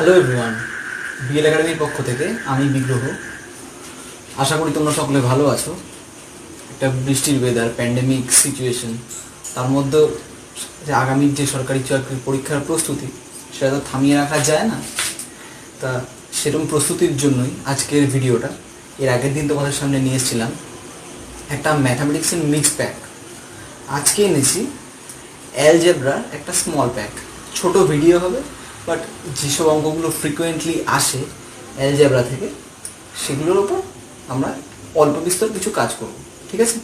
Hello everyone, BL একাডেমির পক্ষ থেকে আমি বিগ্রহ। আশা করি তোমরা সকলে ভালো আছো। একটা বৃষ্টির ওয়েদার, প্যান্ডেমিক সিচুয়েশন, তার মধ্যে যে আগামীর যে সরকারি চাকরির পরীক্ষার প্রস্তুতি, সেটা তো থামিয়ে রাখা যায় না। তা সেরকম প্রস্তুতির জন্যই আজকের ভিডিওটা। এর আগের দিন তোমাদের সামনে নিয়ে এসেছিলাম একটা ম্যাথামেটিক্সের মিক্স প্যাক। আজকে এনেছি অ্যালজেব্রার একটা স্মল প্যাক। ছোট ভিডিও হবে, বাট যেসব অঙ্কগুলো ফ্রিকোয়েন্টলি আসে অ্যালজেব্রা থেকে, সেগুলোর ওপর আমরা অল্প বিস্তর কিছু কাজ করব, ঠিক আছে?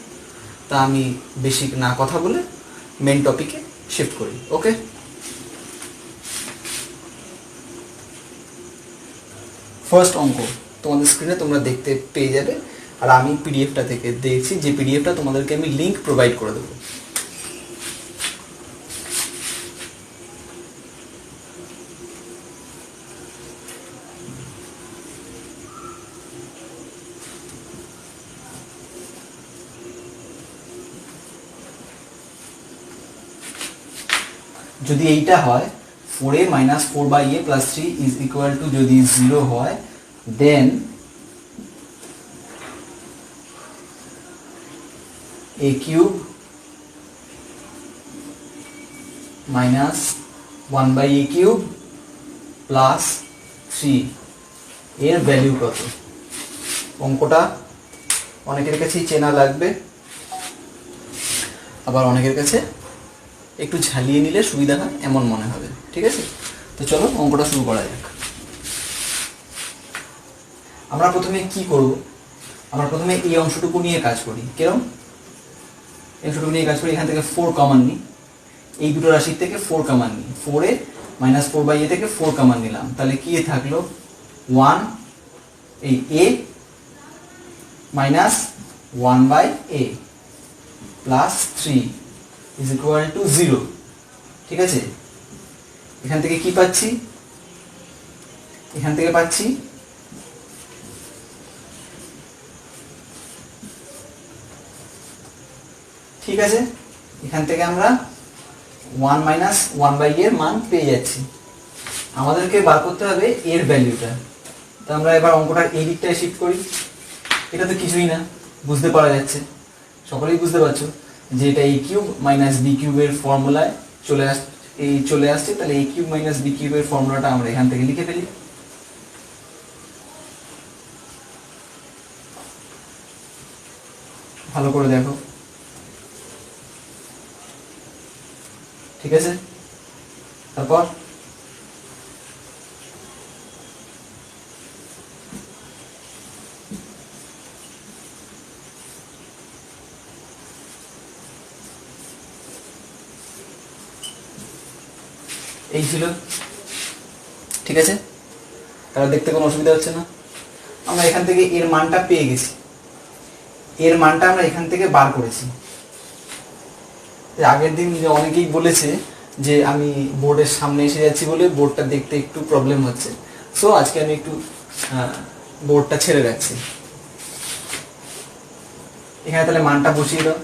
তা আমি বেশি না কথা বলে মেন টপিকে শিফট করি। ওকে, ফার্স্ট অঙ্ক তোমাদের স্ক্রিনে তোমরা দেখতে পেয়ে যাবে, আর আমি পিডিএফটা থেকে দেখছি, যে পিডিএফটা তোমাদেরকে আমি লিঙ্ক প্রোভাইড করে দেবো। যদি এইটা হয় 4a minus 4/a plus 3 is equal to, যদি 0 হয়, then a cube minus 1/a cube plus 3 এর ভ্যালু কত? অঙ্কটা অনেকের কাছেই চেনা লাগবে, আবার অনেকের কাছে একটু ঝালিয়ে নিলে সুবিধা হয় এমন মনে হবে, ঠিক আছে? তো চলো অঙ্কটা শুরু করা যাক। আমরা প্রথমে কি করব? আমরা প্রথমে এই অংশটুকু নিয়ে কাজ করি। কেরম? এই অংশটুকু নিয়ে কাজ করি। এখান থেকে 4 কমন নিই, এই দুটো রাশির থেকে 4 কমন নিই। 4a minus 4/a থেকে 4 কমন নিলাম, তাহলে কি থাকলো? 1 এই a minus 1/a plus 3 is equal to 0, ঠিক আছে? এখান থেকে কি পাচ্ছি? এখান থেকে পাচ্ছি ঠিক আছে, এখান থেকে আমরা 1 minus 1/a এর মান পেয়ে যাচ্ছি। আমাদেরকে বার করতে হবে এর ভ্যালুটা। তো আমরা এবার অঙ্কটা এই দিকটায় শিফট করি। এটা তো কিছুই না, বুঝতে পারা যাচ্ছে, সকলেই বুঝতে পারছো যে এটা a কিউব মাইনাস b কিউবের ফর্মুলায় চলে আসছে। তাহলে a কিউব মাইনাস b কিউবের ফর্মুলাটা আমরা এখান থেকে লিখে ফেলি। ভালো করে দেখো, ঠিক আছে? তারপর এই ছিল, ঠিক আছে? তাহলে দেখতে কোনো অসুবিধা হচ্ছে না। আমরা এখান থেকে এর মানটা পেয়ে গেছি, এর মানটা আমরা এখান থেকে বার করেছি। আগের দিন যে অনেকেই বলেছে যে আমি বোর্ডের সামনে এসে যাচ্ছি বলে বোর্ডটা দেখতে একটু প্রবলেম হচ্ছে, সো আজকে আমি একটু বোর্ডটা ছেড়ে রাখছি। এখানে তাহলে মানটা বসিয়ে দাও।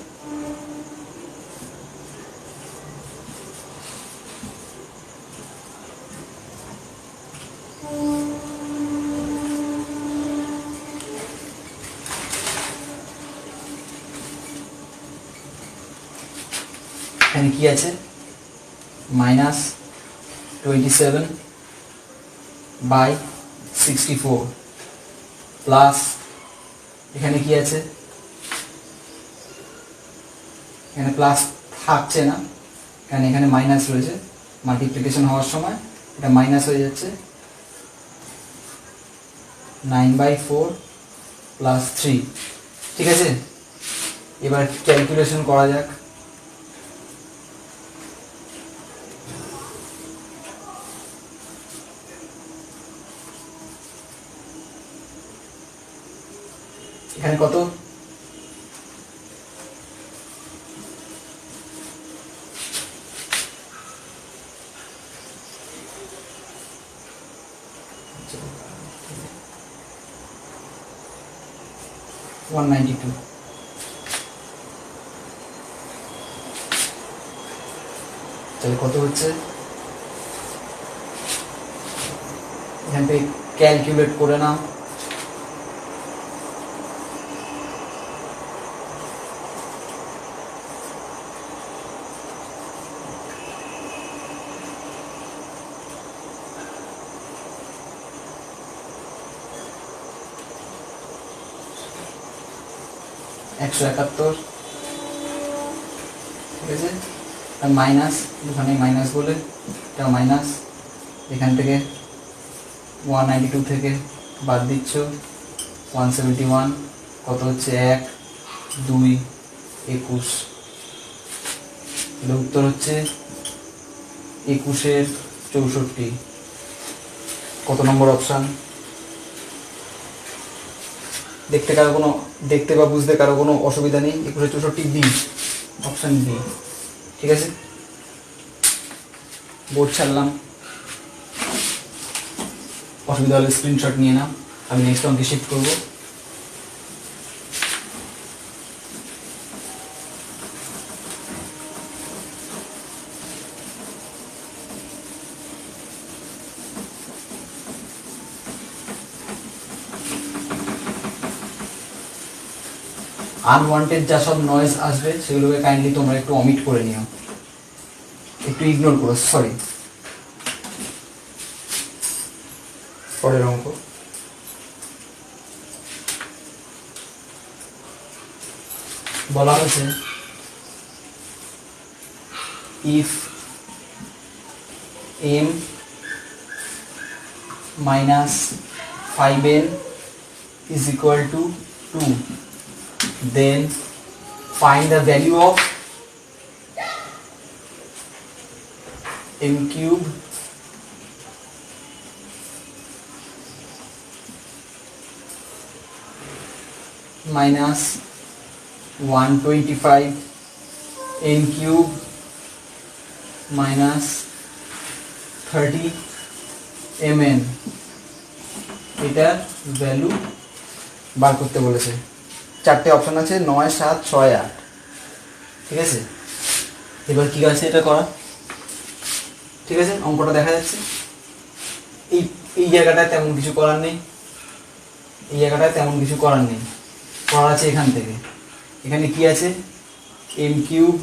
এখানে কি আছে? মাইনাস 27/64 প্লাস, এখানে কি আছে? এখানে প্লাস থাকছে না, কারণ এখানে মাইনাস রয়েছে। মাল্টিপ্লিকেশন হওয়ার সময় এটা মাইনাস হয়ে যাচ্ছে। 9/4 প্লাস 3, ঠিক আছে? এবার ক্যালকুলেশন করা যাক। এখানে কত? ওয়ান 192। তাহলে কত হচ্ছে? এখান থেকে ক্যালকুলেট করে নাও। একশো 71, ঠিক আছে, আর মাইনাস, এখানে মাইনাস বলে এটা মাইনাস, এখান থেকে 192 থেকে বাদ দিচ্ছ 171, কত হচ্ছে 1 2 21, এর উত্তর হচ্ছে 21 64। কত নম্বর অপশান? দেখতে বা বুঝতে কারো কোনো অসুবিধা নেই? 21 64 ডি, অপশান ডি, ঠিক আছে। বোর্ড ছাড়লাম, অসুবিধা হলে স্ক্রিনশট নিয়ে নাও। আমি নেক্সট অঙ্কে শিফট করব। আনওয়ান্টেড যা সব নয়েজ আসবে সেগুলোকে কাইন্ডলি তোমরা একটু অমিট করে নিও, একটু ইগনোর করো। সরি, পরের অঙ্ক। বলা হয়েছে if m minus 5n is equal to 2, then find the value of m cube minus 125 n cube minus 30 mn, এটার ভ্যালু বার করতে বলেছে। চারটে অপশন আছে, 9 7 6 8, ঠিক আছে। এবার কি আছে এটা করা, ঠিক আছে। অঙ্কটা দেখা যাচ্ছে, এই জায়গাটায় তেমন কিছু করার নেই, এই জায়গাটায় তেমন কিছু করার নেই, করার আছে এখান থেকে। এখানে কি আছে, m cube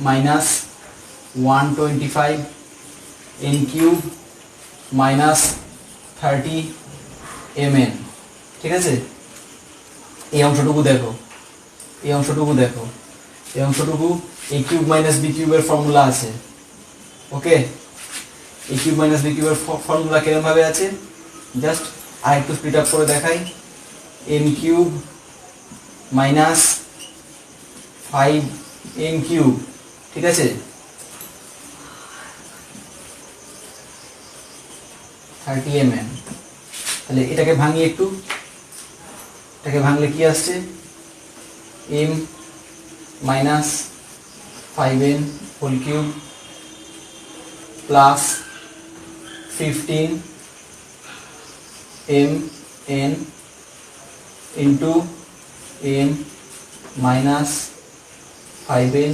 minus 125 n cube minus 30 mn, ঠিক আছে। এই অংশটুকু দেখো, এই অংশটুকু দেখো, এই অংশটুকু a কিউব মাইনাস b কিউবের ফর্মুলা আছে, ওকে। a কিউব মাইনাস b কিউবের ফর্মুলা কিরকম ভাবে আছে, জাস্ট আরেকটু স্প্লিট আপ করে দেখাই। m cube minus 5 n cube, ঠিক আছে, 30 mn। তাহলে এটাকে ভাঙি একটু, এটাকে ভাঙলে কি আসছে, m minus 5n whole cube plus 15 mn into m minus 5n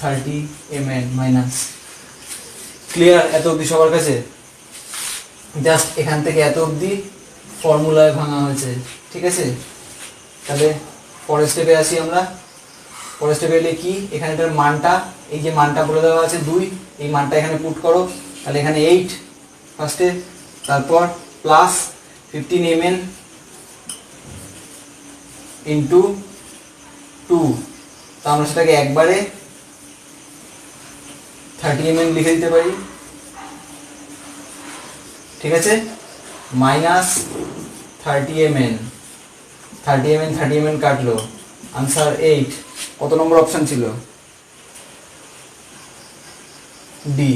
30 mn minus. Clear এত অবধি সবার কাছে? জাস্ট এখান থেকে এত অবধি ফর্মুলায় ভাঙা হয়েছে, ঠিক আছে। তাহলে পরের স্টেপে আসি আমরা। পরের স্টেপে এলে কি, এখানে এটার মানটা, এই যে মানটা বলে দেওয়া আছে 2, এই মানটা এখানে পুট করো। তাহলে এখানে 8 ফার্স্টে, তারপর প্লাস 15 mn ইন্টু 2, তো আমরা সেটাকে একবারে 30 mn লিখে দিতে পারি, ঠিক আছে। মাইনাস 30 mn, 30 mn 30 mn কাটলো, আনসার 8। কত নম্বর অপশন ছিল, D,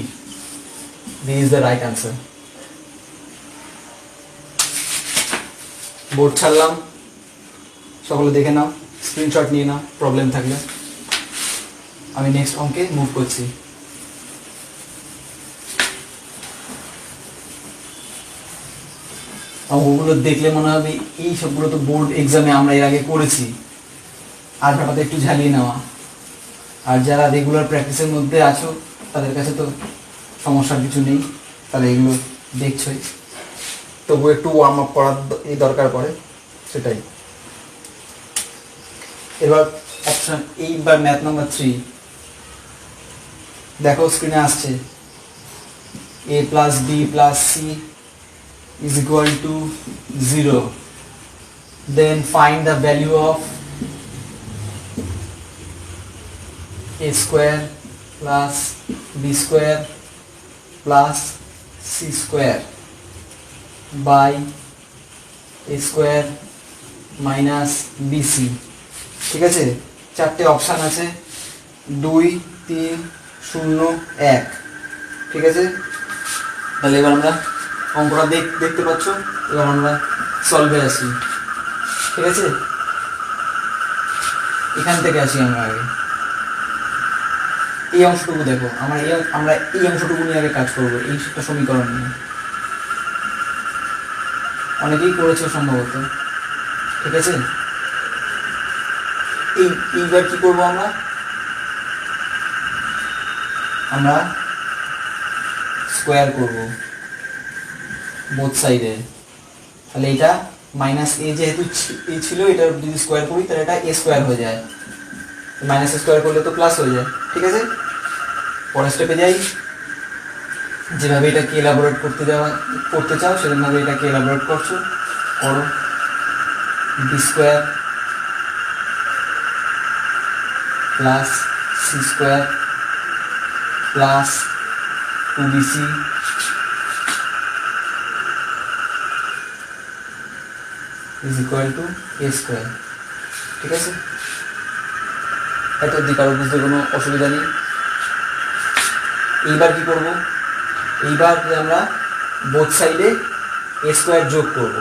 D is the right answer. Board ছাড়লাম, সকলে দেখে নাও, স্ক্রিনশট নিয়ে নাও প্রবলেম থাকলে। আমি নেক্সট অঙ্কে মুভ করছি। অঙ্কগুলো দেখলে মনে হবে এই সবগুলো তো বোর্ড এক্সামে আমরা এর আগে করেছি, আর ব্যাপারটা একটু ঝালিয়ে নেওয়া। আর যারা রেগুলার প্র্যাকটিসের মধ্যে আছো তাদের কাছে তো সমস্যার কিছু নেই, তাহলে এগুলো দেখছই, তবু একটু ওয়ার্ম আপ করার দরকার পড়ে, সেটাই। এবার অপশন এইবার ম্যাথ নাম্বার 3 দেখো, স্ক্রিনে আসছে a plus b plus c is equal to 0. Then find the value of a square plus b square plus c square by a square minus bc. ঠিক আছে, চারটে অপশান আছে, 2, 3, 0, 1। ঠিক আছে, তাহলে এবার আমরা অঙ্কটা দেখতে পাচ্ছ, এবার আমরা সলভে আসি। ঠিক আছে, এখান থেকে আসি আমরা আগে। এই অংশটুকু দেখো, আমরা এই অংশটুকু নিয়ে আগে কাজ করবো, এই একটা সমীকরণ নিয়ে। অনেকেই করেছে সম্ভবত। ঠিক আছে, এইবার কি করবো আমরা স্কোয়ার করব বোথ সাইডে। তাহলে এটা মাইনাস এ যেহেতু এ ছিল, এটা যদি স্কোয়ার করি তাহলে এটা এ স্কোয়ার হয়ে যায়, মাইনাস স্কোয়ার করলে তো প্লাস হয়ে যায়। ঠিক আছে, পরের স্টেপে যাই। যেভাবে এটাকে এলাবোরেট করতে চাও সেরকমভাবে এটাকে এলাবোরেট করো। B square plus C square plus 2bc is equal to a square। ঠিক আছে, এত দিক আরো বুঝতে কোনো অসুবিধা নেই। এইবার কি করব, এইবার আমরা বোথ সাইডে a স্কোয়ার যোগ করব,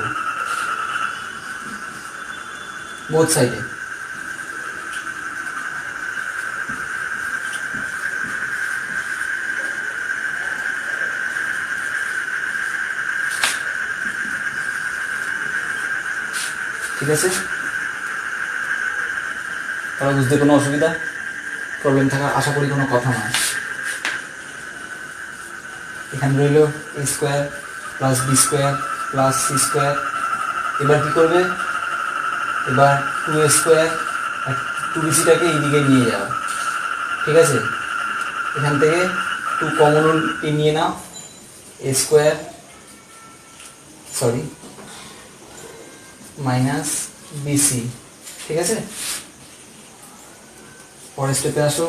বোথ সাইডে। ঠিক আছে, তারা বুঝতে কোনো অসুবিধা প্রবলেম থাকার আশা করি কোনো কথা নয়। এখানে রইল A square plus B square plus C square. এবার কি করবে, এবার 2a স্কোয়ার আর 2bcটাকে এইদিকে নিয়ে যাও। ঠিক আছে, এখান থেকে 2 কমন নিয়ে নাও, এ স্কোয়ার মাইনাস বিসি। ঠিক আছে, পরের স্টেপে আসো।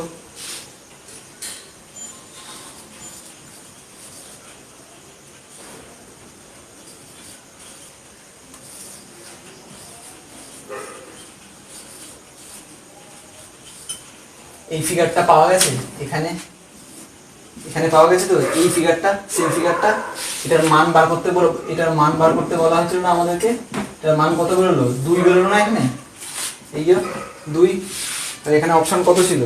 এই ফিগারটা পাওয়া গেছে, এখানে পাওয়া গেছে তো এই ফিগারটা, সেম ফিগারটা। এটার মান বার করতে বলা হয়েছিল না আমাদেরকে? এটার মান কত বেরোলো? 2 বেরোলো না এখানে? এই যে 2। তাহলে এখানে অপশন কত ছিল?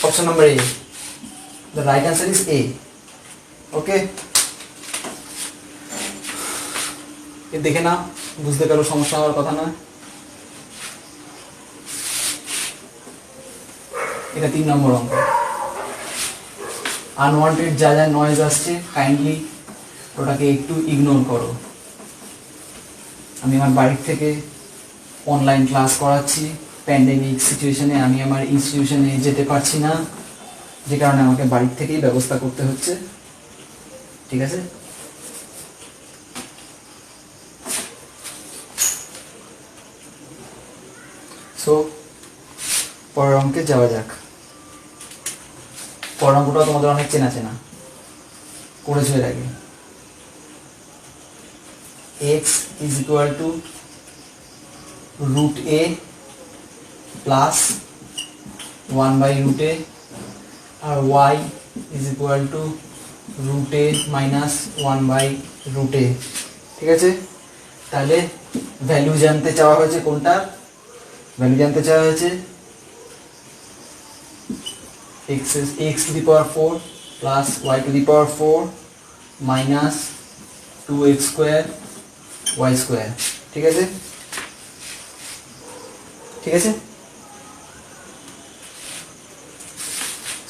Option number A. The right answer is A. Okay, দেখে না, বুঝতে কারো সমস্যা হওয়ার কথা নয়। এটা 3 নম্বর অঙ্ক। আনওয়ান্টেড যা নয়েজ আসছে কাইন্ডলি ওটাকে একটু ইগনোর করো। আমি আমার বাড়ির থেকে অনলাইন ক্লাস করাচ্ছি, প্যান্ডেমিক সিচুয়েশনে আমি আমার ইনস্টিটিউশনে যেতে পারছি না, যে কারণে আমাকে বাড়ির থেকেই ব্যবস্থা করতে হচ্ছে। ঠিক আছে, সো পরের অঙ্কে যাওয়া যাক। পরের অঙ্কটা তোমাদের অনেক চেনা করেছো এর আগে। x is equal to root a plus 1 by root a R y is equal to root a minus 1 by root a। ঠিক আছে, তাহলে ভ্যালু জানতে চাওয়া হয়েছে কোনটা? ভ্যালু জানতে চাওয়া হয়েছে x to the power 4 plus y to the power 4 minus 2x square y square। ঠিক আছে,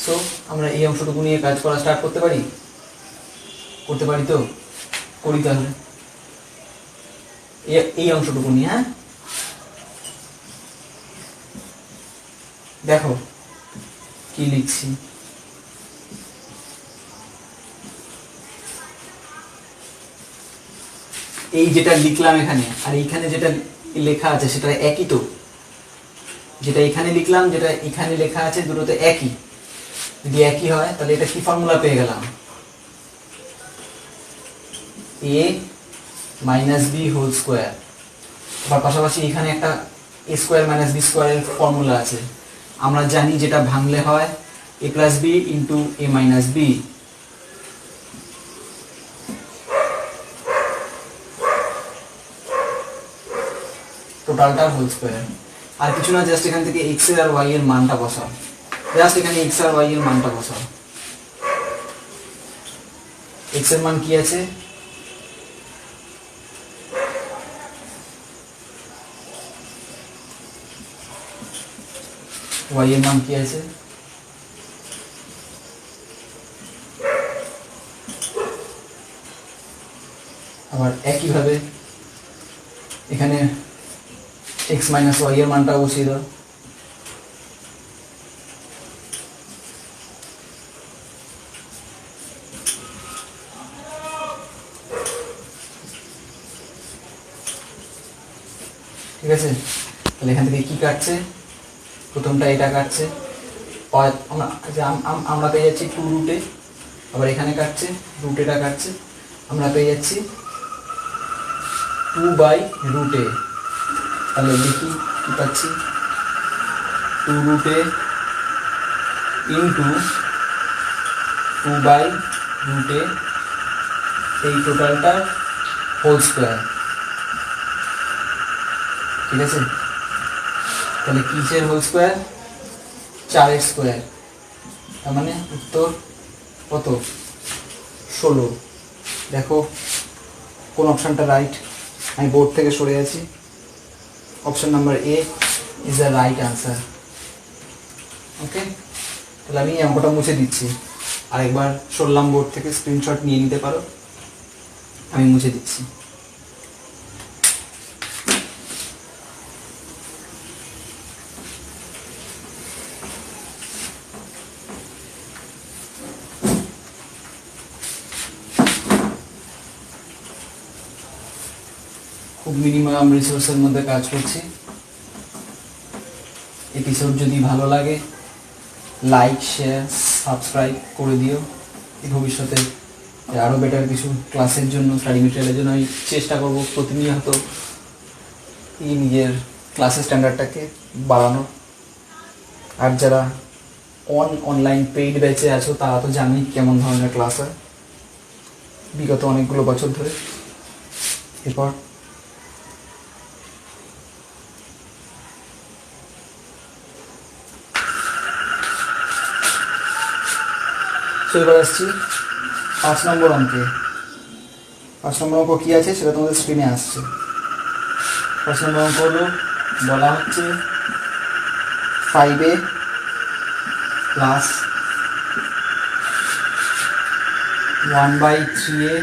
সো আমরা এই অংশটুকু নিয়ে কাজ করা স্টার্ট করতে পারি তো করি তাহলে এই অংশটুকু নিয়ে। হ্যাঁ, দেখো কি লিখছি। এই যেটা লিখলাম এখানে আর এইখানে যেটা লেখা আছে সেটা একই তো, যেটা এখানে লিখলাম যেটা এখানে লেখা আছে দুটোতে একই। যদি একই হয় তাহলে এটা কি ফর্মুলা পেয়ে গেলাম, a minus B whole square. আবার পাশাপাশি এখানে একটা a স্কোয়ার মাইনাস বি স্কোয়ারের ফর্মুলা আছে, আমরা জানি যেটা ভাঙলে হয় a plus B into A minus B. টোটালটার হোল স্কোয়ার। আর কিছু না, জাস্ট এখান থেকে এক্স এর আর ওয়াই এর মানটা বসাও, জাস্ট এখানে এক্স আর ওয়াই এর মানটা বসাও। এক্স এর মান কি আছে, ওয়াই এর মান কি আছে, আবার একইভাবে এখানে এক্স মাইনাস ওয়াই এর মানটা বসিয়ে দাও। ঠিক আছে, তাহলে এখান থেকে কি কাটছে, প্রথমটা এটা কাটছে, আমরা পেয়ে যাচ্ছি 2 রুটে, আবার এখানে কাটছে রুটেটা কাটছে, আমরা পেয়ে যাচ্ছি 2 বাই রুটে। তাহলে দেখি কি পাচ্ছি, 2 রুটে ইন্টু 2 বাই রুটে, এই টোটালটা হোল স্কোয়ার। ঠিক আছে, তাহলে কিসের হোল স্কোয়ার, 4 স্কোয়ার। তার মানে উত্তর কত, 16। দেখো কোন অপশানটা রাইট, আমি বোর্ড থেকে সরে আছি। Option number A is the right answer. Okay, তাহলে আমি অঙ্কটা মুছে দিচ্ছি, আরেকবার সরলাম বোর্ড থেকে, স্ক্রিনশট নিয়ে নিতে পারো, আমি মুছে দিচ্ছি। খুব মিনিমাম রিসোর্সের মধ্যে কাজ করছি। এপিসোড যদি ভালো লাগে লাইক শেয়ার সাবস্ক্রাইব করে দিও। ভবিষ্যতে আরও বেটার কিছু ক্লাসের জন্য, স্টাডি মেটেরিয়ালের জন্য আমি চেষ্টা করব প্রতিনিয়ত এই নিজের ক্লাসের স্ট্যান্ডার্ডটাকে বাড়ানো। আর যারা অনলাইন পেইড ব্যাচে আছো তারা তো জানি কেমন ধরনের ক্লাস হয় বিগত অনেকগুলো বছর ধরে। এরপর এবার আসছি 5 নম্বর অঙ্কে। 5 নম্বর অঙ্ক কী আছে সেটা তোমাদের স্ক্রিনে আসছে। 5 নম্বর অঙ্ক হলো, বলা হচ্ছে 5a প্লাস 1/3a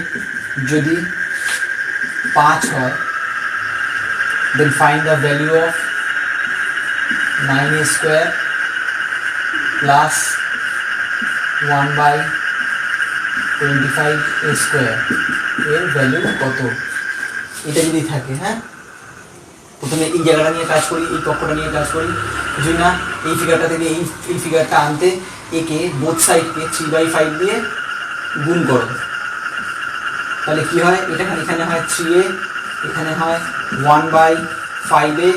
যদি 5 হয়, then find the value of 9a square plus 1/25a square এর ভ্যালু কত। এটা যদি থাকে, হ্যাঁ, প্রথমে এই জায়গাটা নিয়ে কাজ করি, এই পক্ষটা নিয়ে কাজ করি, বুঝি না এই ফিগারটা থেকে এই ফিগারটা আনতে একে বোথ সাইডকে 3/5 দিয়ে গুণ করো। তাহলে কি হয়, এটা এখানে হয় 3a, এখানে হয় 1/5a,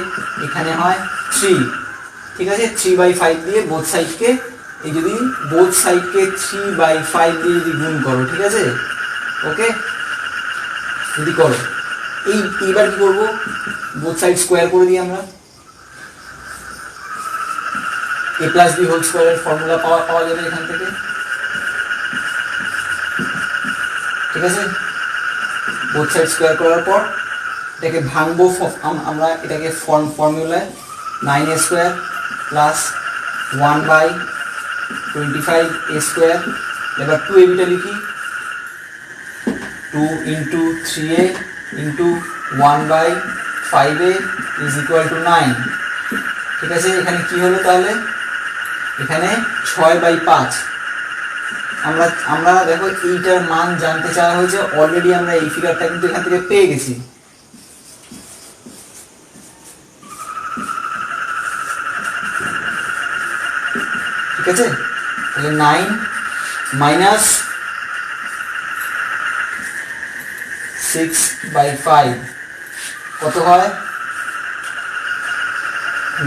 এখানে হয় 3। ঠিক আছে, 3/5 দিয়ে বোথ সাইডকে, এই যদি বোথ সাইডকে 3/5 দিয়ে যদি গুণ করো, ঠিক আছে, ওকে, যদি করো, এইবার কি করবো, বোথ সাইড স্কোয়ার করে দিই আমরা। a প্লাস বি হোল স্কোয়ারের ফর্মুলা পাওয়া যাবে এখান থেকে। ঠিক আছে, বোথ সাইড স্কোয়ার করার পর এটাকে ভাঙবো, আমরা এটাকে ফর্মুলায় 9a square plus 1/25a 25a²। এবার 2ab টা লিখি, 2 × 3a × 1/5a = 9। ঠিক আছে, এখানে কি হলো তাহলে, এখানে 6/5। আমরা দেখো এইটার মান জানতে চাওয়া হয়েছে, অলরেডি আমরা এই ফিগারটা কিন্তু এখান থেকে পেয়ে গেছি। ঠিক আছে, তাহলে 9 মাইনাস 6/5 কত হয়,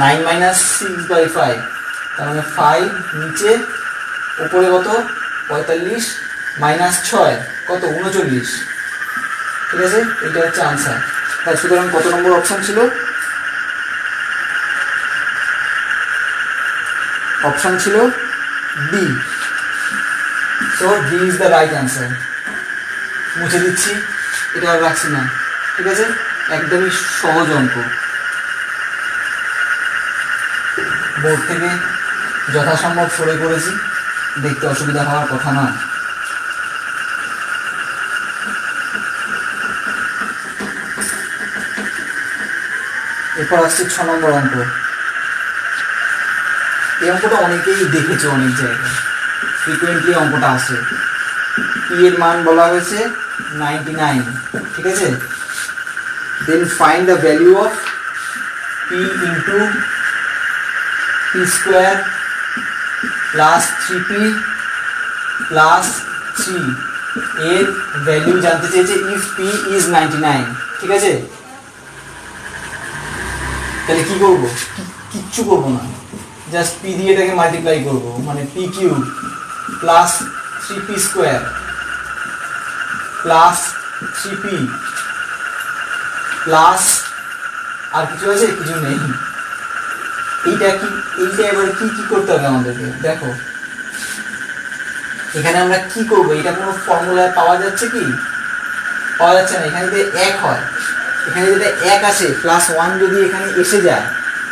9 মাইনাস 6/5, তার মানে 5 নিচে, উপরে কত 45 মাইনাস 6 কত 39। ঠিক আছে, এটা হচ্ছে আনসার। তাই সুতরাং কত নম্বর অপশন ছিল, অপশন ছিল D. So D is the right answer. মুছে দিচ্ছি, এটা আর রাখছি না। ঠিক আছে, একদমই সহজ অঙ্ক, বোর্ড থেকে যথাসম্ভব সরে করেছি, দেখতে অসুবিধা হওয়ার কথা নয়। এরপর আসছে 6 নম্বর অঙ্ক। এই অঙ্কটা অনেকেই দেখেছে, অনেক জায়গায় ফ্রিকুয়েন্টলি অঙ্কটা আসে। পি এর মান বলা হয়েছে 99। ঠিক আছে, then find the value of P into p² plus 3p plus 3 এর ভ্যালু জানতে চেয়েছে ইফ p ইজ 99। ঠিক আছে, তাহলে কি করব, কিচ্ছু করব না, জাস্ট p দিয়ে এটাকে মাল্টিপ্লাই করব, মানে p³ plus 3p² plus 3p plus আর কিছু আছে, কিছু নেই। এইটা এবার কি করতে হবে আমাদেরকে, দেখো এখানে আমরা কি করব, এটা কোনো ফর্মুলায় পাওয়া যাচ্ছে কি, পাওয়া যাচ্ছে না। এখানে যদি 1 হয়, এখানে যদি 1 আসে, প্লাস 1 যদি এখানে এসে যায়,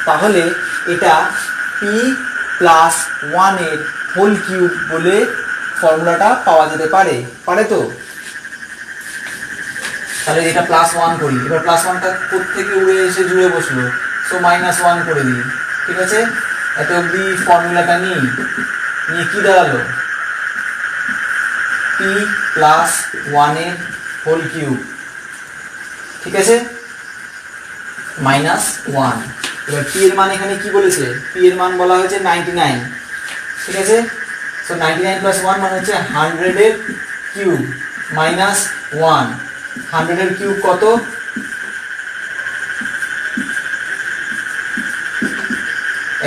তাহলে এটা p প্লাস 1 এর হোল কিউব বলে ফর্মুলাটা পাওয়া যেতে পারে, পারে তো। তাহলে এটা প্লাস 1 করি, এবার প্লাস 1টা কোত্থেকে উড়ে এসে জুড়ে বসলো, সো -1 করে দিই। ঠিক আছে, এত অব্দি ফর্মুলাটা নিয়ে কি দাঁড়ালো, p প্লাস 1 এর হোল কিউব। ঠিক আছে, -1। এবার p এর মান এখানে কি বলেছে, p এর মান বলা হয়েছে 99। ঠিক আছে, সো 99 প্লাস 1 মানে হচ্ছে 100 এর কিউব মাইনাস 1। 100 এর কিউব কত,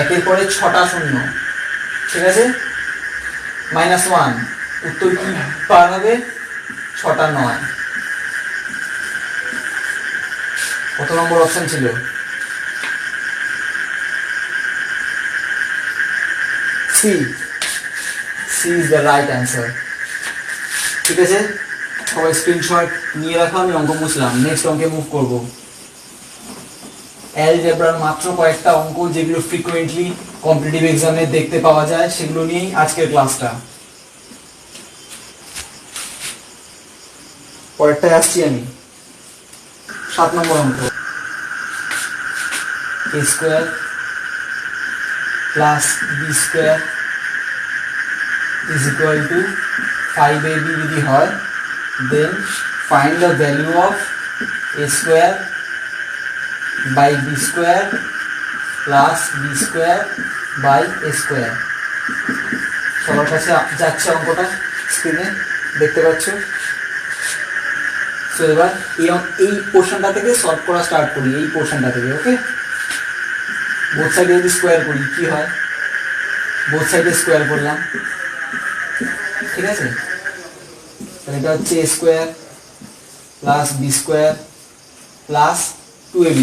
একের পরে 6টা শূন্য। ঠিক আছে, -1, উত্তর কি পার হবে, 6টা 9। কত নম্বর অপশন ছিল, C. C is the right answer. ঠিক আছে, সবাই স্ক্রিনশট নিয়ে রাখো, আমি অঙ্ক মুছলাম। নেক্সট অঙ্কে মুভ করব। অ্যালজেব্রার মাত্র কয়েকটা অঙ্ক যেগুলো ফ্রিকোয়েন্টলি কম্পিটিটিভ এক্সামে দেখতে পাওয়া যায়, সেগুলো নিয়েই আজকের ক্লাসটা। পরেরটায় আসছি আমি, 7 নম্বর অঙ্ক। a² plus b² is equal to 5ab যদি হয়, then find the value of a² by b² plus b² by a²। সবার কাছে যাচ্ছে অঙ্কটা, স্ক্রিনে দেখতে পাচ্ছ। সো এবার এই পোর্শনটা থেকে সলভ করা স্টার্ট করি, এই পোর্শনটা থেকে। ওকে, বোথ সাইডে যদি স্কোয়ার করি কি হয়, বোথ সাইডে স্কোয়ার করলাম। ঠিক আছে, তাহলে এটা হচ্ছে a² plus b² plus 2ab।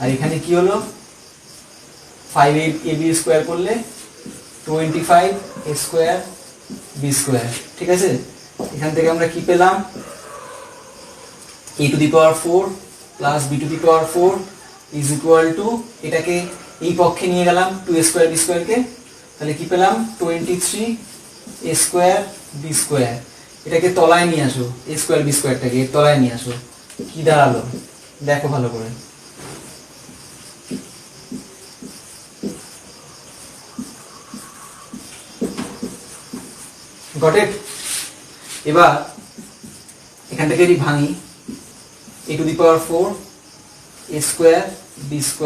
আর এখানে কি হলো, 5ab স্কোয়ার করলে 25a² b²। ঠিক আছে, এখান থেকে আমরা কি পেলাম, a⁴ plus b⁴ is equal two, এটাকে এই পক্ষে নিয়ে গেলাম 2a² কে, তাহলে কি পেলাম 23a²b²। এটাকে তলায় নিয়ে আসো, a²b²টাকে এর তলায় নিয়ে আসো, কি দাঁড়ালো দেখো ভালো করে। Got it? এবার এখান থেকে যদি ভাঙি a⁴ a²b²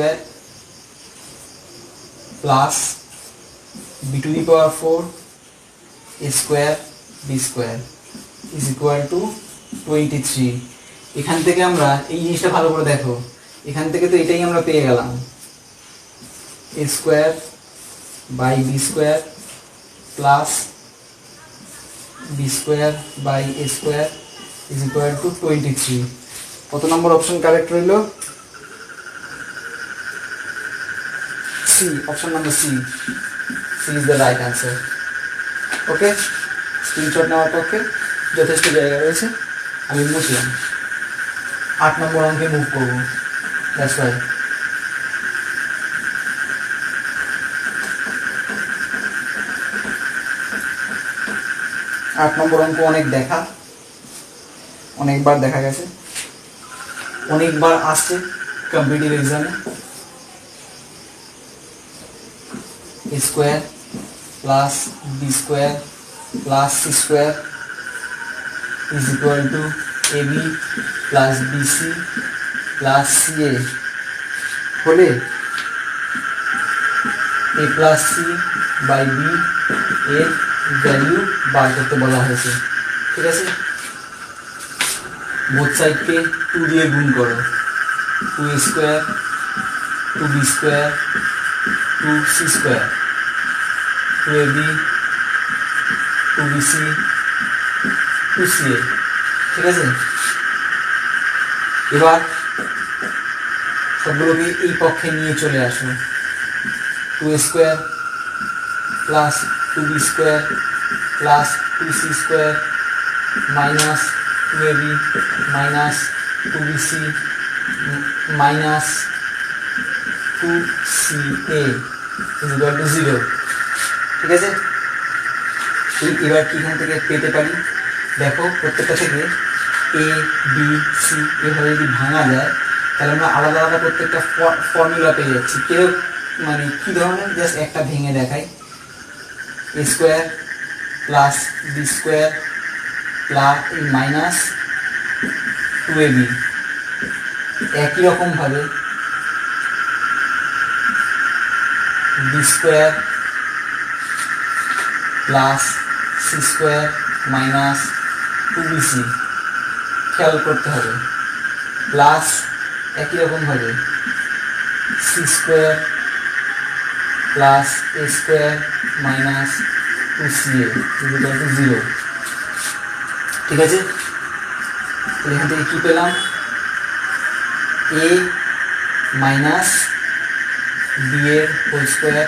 plus b⁴ a²b² is equal to 23। এখান থেকে আমরা এই জিনিসটা ভালো করে দেখো, এখান থেকে তো এটাই আমরা পেয়ে গেলাম, a²/b² plus b²/a² is equal to 23। কত নম্বর অপশন কারেক্ট রইল? C, option number C. C is the right answer. Okay, screenshot নেওয়ার পক্ষে যথেষ্ট জায়গা রয়েছে, আমি বুঝলাম। 8 নম্বর অঙ্কে মুভ করবো, দ্যাটস রাইট। আট নম্বর অঙ্ক অনেক দেখা, অনেকবার দেখা গেছে, অনেকবার আসছে কম্পিটিটিভ এক্সামে। a² plus b² plus c² is equal to ab plus bc plus ca হলে a plus C by B এর ভ্যালু বার করতে বলা হয়েছে। ঠিক আছে, বোথ সাইডকে 2 দিয়ে গুণ করো, 2a², 2b², 2c², 2ab, 2bc, 2ca। ঠিক আছে, এবার সবগুলোকে এই পক্ষে নিয়ে চলে আসো, 2a² plus 2b² plus 2c² minus 2ab minus 2bc minus 2ca is equal to 0। ঠিক আছে, এবার কি এখান থেকে পেতে পারি দেখো, প্রত্যেকটা থেকে a b c এভাবে যদি ভাঙা যায় তাহলে আমরা আলাদা আলাদা প্রত্যেকটা ফর্মুলা পেয়ে যাচ্ছি। কেউ মানে কি ধরনের, জাস্ট একটা ভেঙে দেখাই, a² plus b² plus minus 2ab, একই রকম ভাবে b² plus c² minus 2bc খেয়াল করতে হবে, প্লাস একই রকম ভাবে c² plus a² minus 2ca equal to 0। ঠিক আছে, এখান থেকে কি পেলাম, a মাইনাস b এর হোল স্কোয়ার,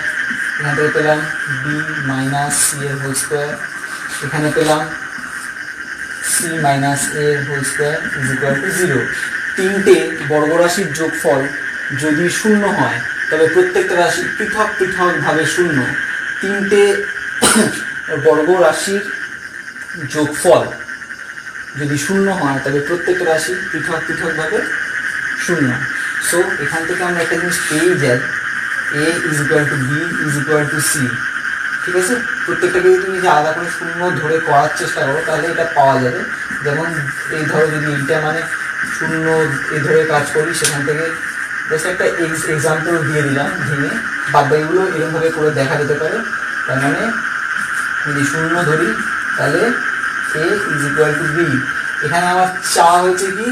এখান থেকে পেলাম b মাইনাস c এর হোল স্কোয়ার, এখানে পেলাম c মাইনাস a এর whole square is equal to 0। তিনটে বর্গরাশির যোগফল যদি শূন্য হয় তবে প্রত্যেকটা রাশি পৃথক পৃথকভাবে শূন্য। তিনটে বর্গরাশির যোগফল যদি শূন্য হয় তবে প্রত্যেকটা রাশি পৃথক পৃথকভাবে শূন্য। সো এখান থেকে আমরা একটা জিনিস পেয়ে যাই, a is equal to b is equal two c। ঠিক আছে, প্রত্যেকটাকে যদি তুমি যে আলাদা করে শূন্য ধরে করার চেষ্টা করো তাহলে এটা পাওয়া যাবে। যেমন এই ধরো যদি এইটা মানে শূন্য এ ধরে কাজ করি, সেখান থেকে জাস্ট একটা এক্সাম্পল দিয়ে দিলাম ভেঙে, বাদবাকিগুলো এরকমভাবে করে দেখা যেতে পারে। তার মানে যদি শূন্য ধরি তাহলে a is equal to b। এখানে আমার চাওয়া হয়েছে কি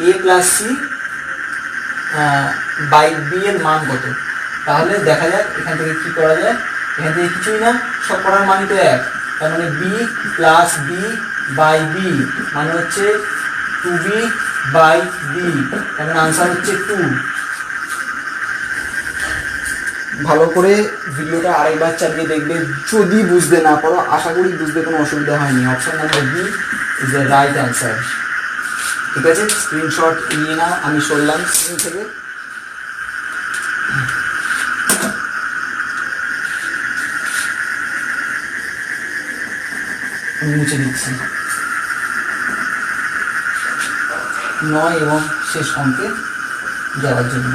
a plus C by B এর মান কত। তাহলে দেখা যাক এখান থেকে কি করা যায়। এখান থেকে কিছুই না, সব করার মানই তো এক। তার মানে B plus B by B মানে হচ্ছে 2b বাই বি, তার মানে আনসার হচ্ছে 2। ভালো করে ভিডিওটা আরেকবার চালিয়ে দেখবে, যদি বুঝতে না পারো, আশা করি বুঝতে কোনো অসুবিধা হয়নি। Option number B is the right answer. ঠিক আছে, স্ক্রিনশট নিয়ে নাও, আমি সরলাম স্ক্রিন থেকে। মুছে দিচ্ছি। 9 এবং শেষ অঙ্কে যাওয়ার জন্য।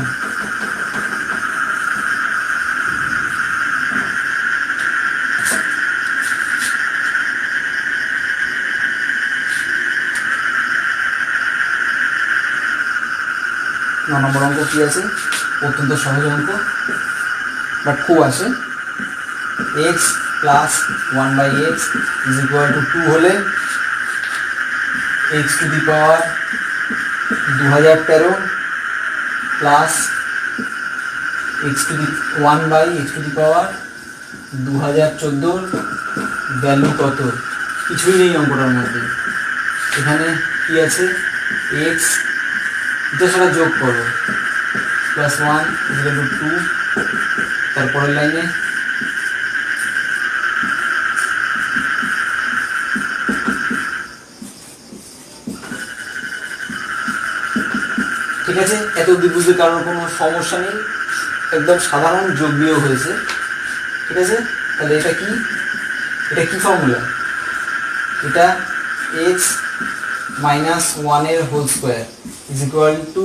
নম্বর অঙ্ক কি আছে? অত্যন্ত সহজ অঙ্ক, বাট খুব আসে। X plus 1/x is equal two 2 হলে x to the power 2013 plus x to the 1/x to the power 2014 value কত? কিছুই নেই অঙ্কটার মধ্যে। এখানে কি আছে? এক্স এটা সেটা যোগ করবো, প্লাস 1 ইকুয়াল টু 2। তারপরের লাইনে ঠিক আছে। এত অব্দি বুঝতে কারোর কোনো সমস্যা নেই, একদম সাধারণ যোগ বিয়োগ হয়েছে। ঠিক আছে, তাহলে এটা কি? এটা কি ফর্মুলা? এটা এক্স মাইনাস 1 এর whole square is equal to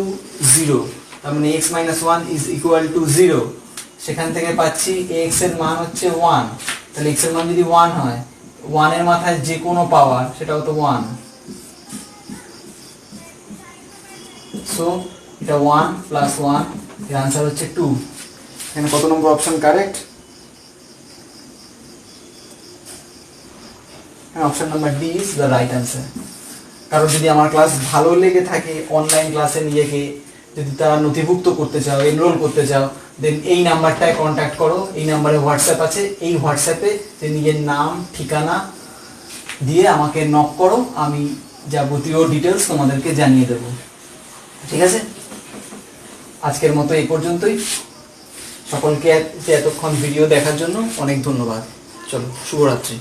0। তার মানে X minus 1 is equal to 0। সেখান থেকে পাচ্ছি এক্স এর মান হচ্ছে 1। তাহলে এক্স এর মান যদি 1 হয়, 1 এর মাথায় যে কোনো পাওয়ার সেটাও তো 1। সো এটা 1 প্লাস 1, এর আনসার হচ্ছে 2। এখানে কত নম্বর option correct? Option number D is the right answer. কারণ যদি আমার ক্লাস ভালো লেগে থাকে, অনলাইন ক্লাসে নিজেকে যদি তারা নথিভুক্ত করতে চাও, এনরোল করতে চাও, দেন এই নাম্বারটায় কন্ট্যাক্ট করো। এই নাম্বারে হোয়াটসঅ্যাপ আছে, এই হোয়াটসঅ্যাপে যে নিজের নাম ঠিকানা দিয়ে আমাকে নক করো, আমি যাবতীয় ডিটেলস তোমাদেরকে জানিয়ে দেবো। ঠিক আছে, আজকের মতো এই পর্যন্তই। সকলকে এতক্ষণ ভিডিও দেখার জন্য অনেক ধন্যবাদ। চলো, শুভরাত্রি।